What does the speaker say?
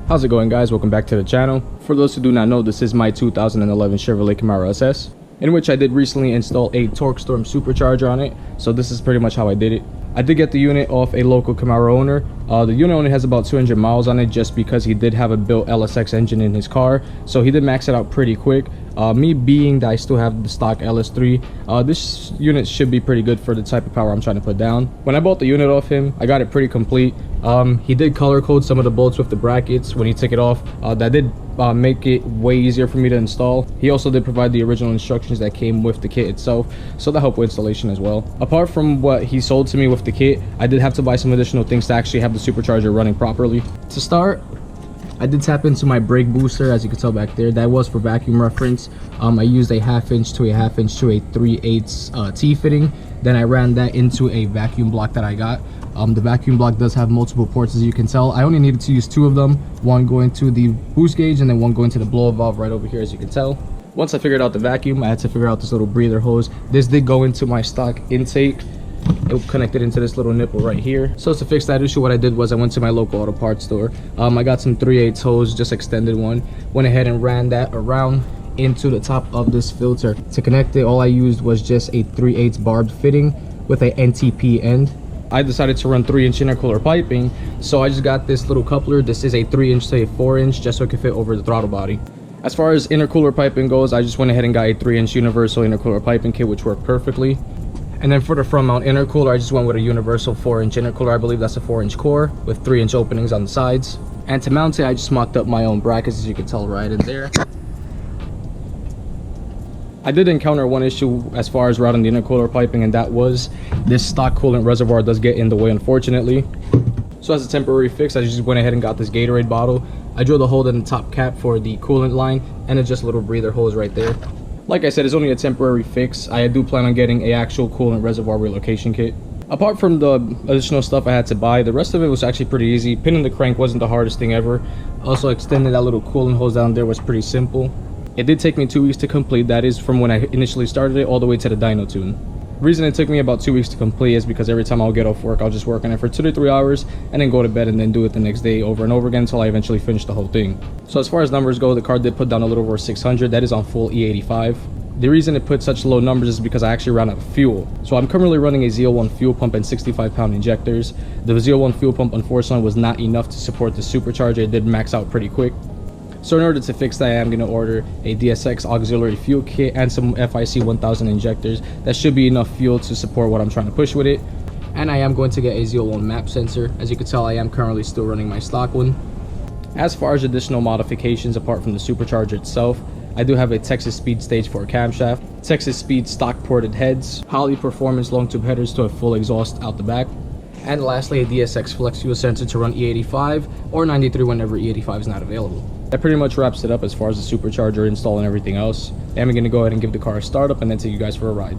How's it going, guys? Welcome back to the channel. For those who do not know, this is my 2011 Chevrolet Camaro SS, in which I did recently install a Torqstorm Supercharger on it. So this is pretty much how I did it. I did get the unit off a local Camaro owner. The unit only has about 200 miles on it just because he did have a built LSX engine in his car, so he did max it out pretty quick. Me being that I still have the stock LS3, this unit should be pretty good for the type of power I'm trying to put down. When I bought the unit off him, I got it pretty complete. He did color code some of the bolts with the brackets when he took it off. That did make it way easier for me to install. He also did provide the original instructions that came with the kit itself, so that helped with installation as well. Apart from what he sold to me with the kit, I did have to buy some additional things to actually have the supercharger running properly. To start, I did tap into my brake booster, as you can tell back there. That was for vacuum reference. I used a 1/2 inch to a 1/2 inch to a 3/8 T fitting. Then I ran that into a vacuum block that I got. The vacuum block does have multiple ports, as you can tell. I only needed to use 2 of them, one going to the boost gauge and then one going to the blow valve right over here, as you can tell. Once I figured out the vacuum, I had to figure out this little breather hose. This did go into my stock intake. It connected into this little nipple right here. So to fix that issue, what I did was I went to my local auto parts store. I got some 3/8 hose, just extended one. Went ahead and ran that around into the top of this filter. To connect it, all I used was just a 3/8 barbed fitting with a NTP end. I decided to run 3-inch intercooler piping, so I just got this little coupler. This is a 3-inch to a 4-inch, just so it could fit over the throttle body. As far as intercooler piping goes, I just went ahead and got a 3-inch universal intercooler piping kit, which worked perfectly. And then for the front mount intercooler, I just went with a universal 4-inch intercooler. I believe that's a 4-inch core with 3-inch openings on the sides. And to mount it, I just mocked up my own brackets, as you can tell right in there. I did encounter one issue as far as routing the intercooler piping, and that was this stock coolant reservoir does get in the way, unfortunately. So as a temporary fix, I just went ahead and got this Gatorade bottle. I drilled a hole in the top cap for the coolant line, and it's just a little breather hose right there. Like I said, it's only a temporary fix. I do plan on getting a actual coolant reservoir relocation kit. Apart from the additional stuff I had to buy, the rest of it was actually pretty easy. Pinning the crank wasn't the hardest thing ever. Also, extending that little coolant hose down there was pretty simple. It did take me 2 weeks to complete. That is from when I initially started it all the way to the dyno tune. The reason it took me about 2 weeks to complete is because every time I'll get off work, I'll just work on it for 2 to 3 hours and then go to bed and then do it the next day over and over again until I eventually finish the whole thing. So as far as numbers go, the car did put down a little over 600. That is on full E85. The reason it put such low numbers is because I actually ran out of fuel. So I'm currently running a Z01 fuel pump and 65-pound injectors. The Z01 fuel pump, unfortunately, was not enough to support the supercharger. It did max out pretty quick. So in order to fix that, I am going to order a DSX auxiliary fuel kit and some FIC 1000 injectors. That should be enough fuel to support what I'm trying to push with it. And I am going to get a Z01 map sensor. As you can tell, I am currently still running my stock one. As far as additional modifications apart from the supercharger itself, I do have a Texas Speed stage for a camshaft, Texas Speed stock ported heads, Holley Performance long tube headers to a full exhaust out the back, and lastly a DSX flex fuel sensor to run E85 or 93 whenever E85 is not available. That pretty much wraps it up as far as the supercharger install and everything else. I'm going to go ahead and give the car a startup and then take you guys for a ride.